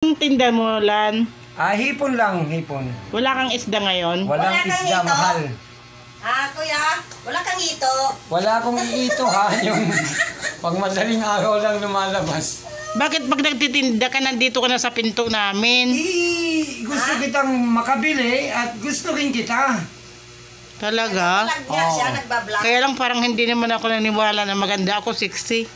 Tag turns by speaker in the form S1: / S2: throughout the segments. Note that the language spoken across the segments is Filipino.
S1: Tinda mo, Lan?
S2: Hipon lang, hipon.
S1: Wala kang isda ngayon?
S2: Walang isda, mahal.
S3: Kuya, wala kang ito.
S2: Wala akong iito ha, yung pag madaling araw lang lumalabas.
S1: Bakit pag nagtitinda ka, nandito ka na sa pinto namin?
S2: Gusto kitang makabili at gusto rin kita.
S1: Talaga?
S3: Nag-vlog niya siya, nagbablog.
S1: Kaya lang parang hindi naman ako naniwala na maganda ako, sexy.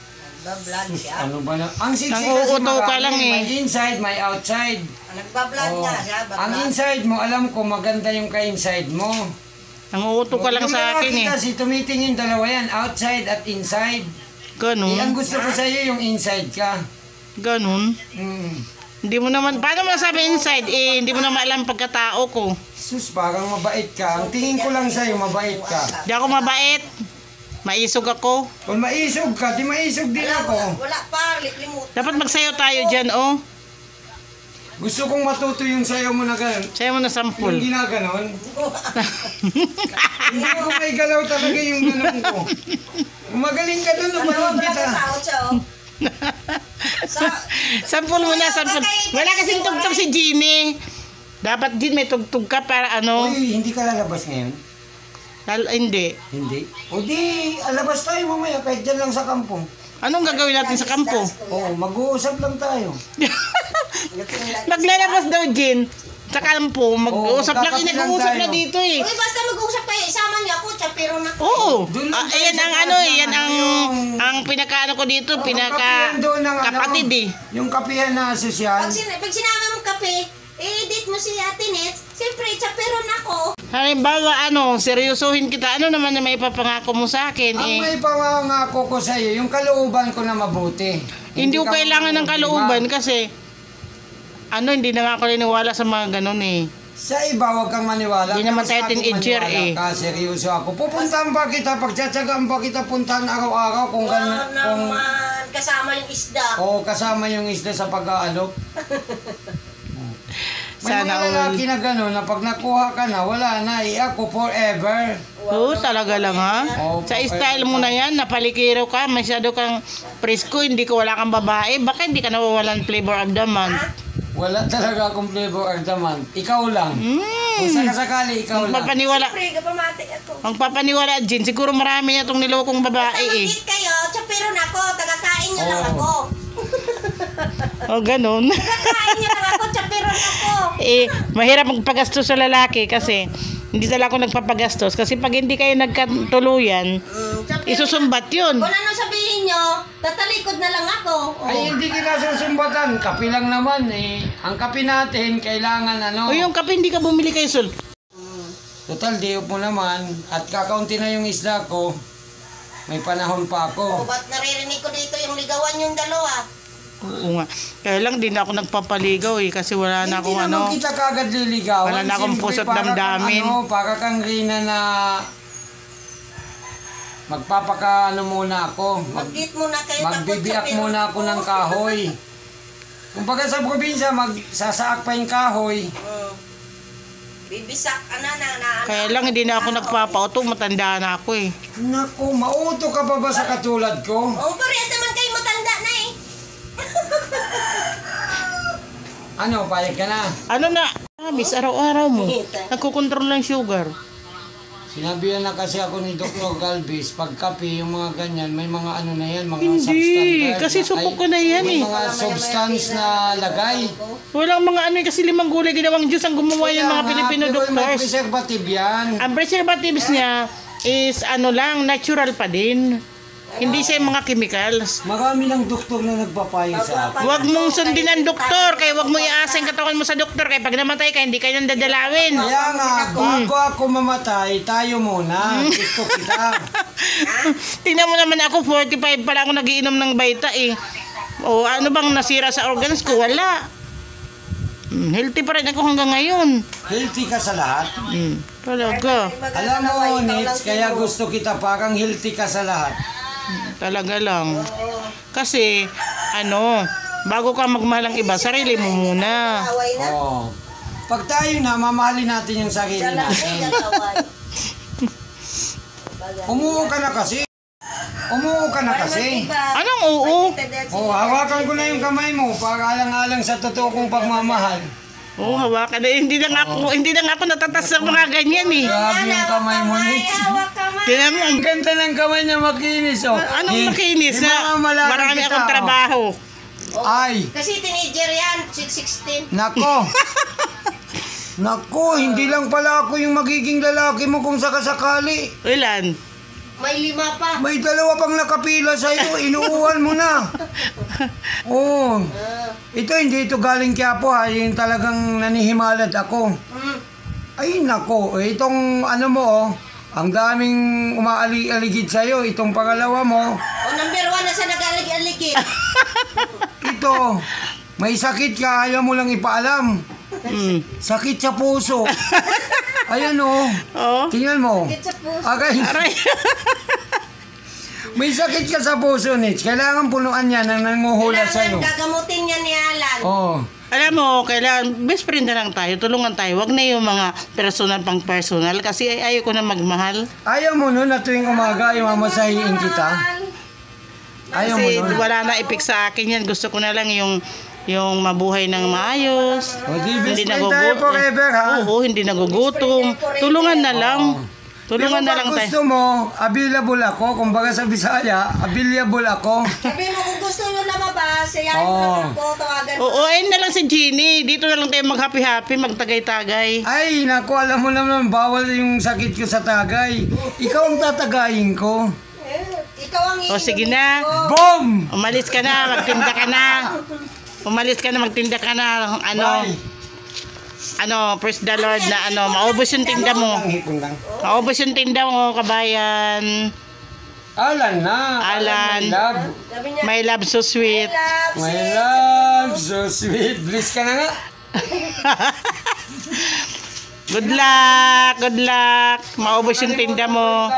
S3: Nagbablog siya.
S2: Ano ba na? Ang sexy
S1: Ang
S2: kasi
S1: uuto ka
S2: marami,
S1: lang eh.
S2: may inside, may outside.
S3: Nagbablog niya siya.
S2: Ang inside mo, alam ko maganda yung ka-inside mo.
S1: Ang uuto ka lang sa akin eh.
S2: Kasi tumitingin dalawa yan, outside at inside.
S1: Ganun.
S2: Ang gusto ko sa iyo yung inside ka.
S1: Ganun. Hindi mo naman, paano mo nasabi inside? Hindi mo naman alam pagkatao ko.
S2: Sus, parang mabait ka. Ang tingin ko lang sa'yo, mabait ka.
S1: Di ako mabait. Maisog ako.
S2: Kung maisog ka, di maisog din ako.
S3: Wala pa, limut.
S1: Dapat magsayo tayo dyan, oh.
S2: Gusto kong matuto yung sayo mo na gano'n.
S1: Sayo mo na sampul.
S2: Yung ginaganon. Hindi ko may galaw talaga yung ganun ko. Magaling ka doon, upanood kita.
S1: Sampul mo na, sampul. Wala kasing tugtog si Jeannie. Dapat din may tugtog ka para ano.
S2: Uy, hindi ka lalabas ngayon?
S1: Hindi.
S2: Hindi? O di, alabas tayo mamaya kahit dyan lang sa kampo.
S1: Anong gagawin natin sa kampo?
S2: Oo, mag-uusap lang tayo.
S1: Maglalabas daw, Jean. Sa kampo, mag-uusap lang. Nag-uusap na dito eh.
S3: Uy, basta mag-uusap tayo. Isama niya ako, tsapiro na ko.
S1: Oo. Ayan ang ano eh. Yan ang pinaka-ano ko dito. Pinaka-kapatid eh.
S2: Yung kapihan na sosyal.
S3: Pag sinama mong kape, i-edit mo si Ate Nets, siyempre, tsapiro na ko.
S1: Halimbawa, seryosohin kita. Ano naman na may ipapangako mo sa akin
S2: Ang
S1: eh?
S2: may pangangako ko sa iyo, yung kalooban ko na mabuti.
S1: Hindi ko kailangan ng kalooban kasi hindi na nga ako niniwala sa mga ganun eh.
S2: Sa iba, huwag kang maniwala.
S1: Hindi naman tayo teenager eh.
S2: Seryoso ako. Pupuntahan pa kita, pagtsatsagaan pa kita puntahan araw-araw kung gano'n.
S3: naman, kasama yung isda.
S2: Oo, kasama yung isda sa pag-aalok. May
S1: Sana
S2: mga lalaki na gano'n na pag nakuha ka na, wala na, ako forever.
S1: Oo, talaga lang ha.
S2: Oo,
S1: Sa style mo na yan, napalikiro ka, masyado kang presko, hindi ko wala kang babae. Baka hindi ka nawawalan flavor of the month?
S2: Wala talaga akong flavor of the month. Ikaw lang. Kung sakasakali, ikaw lang.
S1: Magpapaniwala.
S3: Siyempre, kapamati ako.
S1: Magpapaniwala, Jean. Siguro marami na itong nilokong babae eh.
S3: Magkit kayo, tsapiro na ko, tagakain nyo lang ako.
S1: O, ganun.
S3: Tagakain nyo lang ako, tsapiro na ko.
S1: Mahirap magpagastos sa lalaki kasi hindi talaga ako nagpapagastos. Kasi pag hindi kayo nagkatuluyan, isusumbat yun.
S3: Kung ano sabihin nyo, tatalikod na lang ako.
S2: Ay, hindi kita susumbatan. Kape lang naman eh. Ang kape natin, kailangan ano.
S1: O yung kape, hindi ka bumili kay Sol.
S2: Total, diop mo naman. At kakaunti na yung isda ko. May panahon pa ako.
S3: Ba't naririnig ko dito yung ligawan yung dalawa?
S1: Oo nga. Kaya lang din ako nagpapaligaw eh. Kasi wala na akong
S2: Hindi naman kita kagad liligawan.
S1: Wala na akong
S2: Siyempre,
S1: puso't
S2: para kang
S1: damdamin.
S2: Para kang Rina na magpapaka muna ako.
S3: Mag-git muna kayo.
S2: Magbibiyak muna ako ng kahoy. Kung baga sa probinsya, magsasaak pa yung kahoy.
S3: Bibisak,
S1: Kaya lang hindi na ako nagpapauto. Matanda na ako eh.
S2: Naku, mauto ka pa ba sa katulad ko?
S3: parehas naman kayo matanda na eh.
S2: Ano, payag ka na?
S1: Ano na? Miss, araw-araw mo. Nagkukontrol ng sugar.
S2: Sinabihan na kasi ako ni Dr. Galvez, pag kape, yung mga ganyan, may mga ano na yan, mga
S1: Hindi,
S2: substance.
S1: kasi supok ko na yan
S2: may
S1: eh.
S2: mga substance na lagay.
S1: Walang mga kasi 5 gulay ginawang Diyos ang gumawa yung mga Filipino
S2: Pero may
S1: doctors.
S2: preservative yan.
S1: Ang preservatives niya is natural pa din. Hindi siya yung mga chemicals.
S2: Marami ng doktor na nagpapayo sa akin.
S1: Huwag mong sundin ang doktor, kaya huwag mo iasa yung katawan mo sa doktor, kaya pag namatay ka, hindi kayo nang dadalawin.
S2: Kaya nga, bago ako mamatay, tayo muna. Gusto kita.
S1: Tingnan mo naman ako, 45 pala ako nagiinom ng Vita eh. O ano bang nasira sa organs ko? Wala. Healthy pa rin ako hanggang ngayon.
S2: Healthy ka sa lahat.
S1: Talaga.
S2: Alam mo, Nits, kaya gusto kita, parang healthy ka sa lahat.
S1: Talaga lang. Kasi, bago ka magmahal ang iba, sarili mo muna.
S2: Oo. Pag tayo na, mamahalin natin yung sarili natin. Umuo ka na kasi. Umuo ka na kasi.
S1: Anong oo?
S2: Oh, hawakan ko na yung kamay mo para alang-alang sa totoo kong pagmamahal.
S1: Oo, hawakan na. Hindi na nga ako natatas sa mga ganyan eh.
S2: Grabe yung kamay mo, Nitz.
S3: Hawak kamay.
S1: Tingnan mo,
S2: Ang ganda ng kamay niya, makinis, oh.
S1: anong makinis
S2: Di
S1: na
S2: ba malaki
S1: marami
S2: kita,
S1: akong
S2: oh.
S1: trabaho.
S2: Ay,
S3: Kasi teenager yan, 16.
S2: nako. Nako, hindi lang pala ako yung magiging lalaki mo kung sakasakali.
S1: Ilan?
S3: May 5 pa.
S2: May 2 pang nakapila sa'yo, inuuwan mo na. Oo. Ito, hindi ito galing Quiapo ha, yung talagang nanihimalad ako. Ay, nako, itong ano mo, oh, ang daming umaali-aligid sa'yo, itong pangalawa mo,
S3: O, number 1 na sa nag-alig-aligid.
S2: ito, may sakit ka, ayaw mo lang ipaalam. Sakit sa puso. Ayan oh.
S1: Oo.
S2: Tingnan mo.
S3: Sakit sa puso.
S2: Agay.
S1: Aray.
S2: May sakit ka sa puso, Nitz. Kailangan punuan yan ng nanguhula sa'yo.
S3: Kailangan gagamutin niya ni Alan.
S2: Oh.
S1: Alam mo, kailangan, best friend na lang tayo, tulungan tayo. Wag na yung mga personal pang personal kasi ayoko na magmahal.
S2: Ayaw mo nun na tuwing umaga ay mamasahiin kita? Ayaw mo
S1: Kasi
S2: nun?
S1: wala na ipik sa akin yan. Gusto ko na lang yung mabuhay ng maayos.
S2: O di, best friend tayo forever, ha?
S1: Oo, hindi nagugutom. Tulungan na lang. Tulungan na lang
S2: Kung
S1: tayo.
S2: gusto mo, available ako. Kumbaga sa Bisaya, available ako.
S3: Sabi mo kung gusto nyo lumabas, ayayin
S2: Oo.
S3: mo lang ako, tawagan mo.
S1: Oo, ayun na lang si Jeannie. Dito na lang tayo mag-happy-happy, magtagay-tagay.
S2: Ay, naku, alam mo naman, bawal yung sakit ko sa tagay. Ikaw ang tatagayin ko.
S3: Ikaw ang
S1: O sige na.
S2: Boom!
S1: Umalis ka na, magtinda ka na. Umalis ka na, magtinda ka na. Praise the Lord na maubos yung tinda mo.
S2: Ang hipon lang.
S1: Maubos yung tinda mo, kabayan.
S2: Alan na.
S1: Alan.
S2: My love.
S3: Sabi niya,
S1: My love so sweet.
S3: love,
S2: My love, so sweet. Bliss ka na nga.
S1: Good luck, good luck. Maubos yung tinda mo.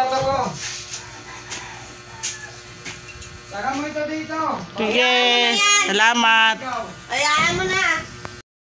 S2: Saka mo ito dito.
S1: Sige, salamat.
S3: Ayaan mo na.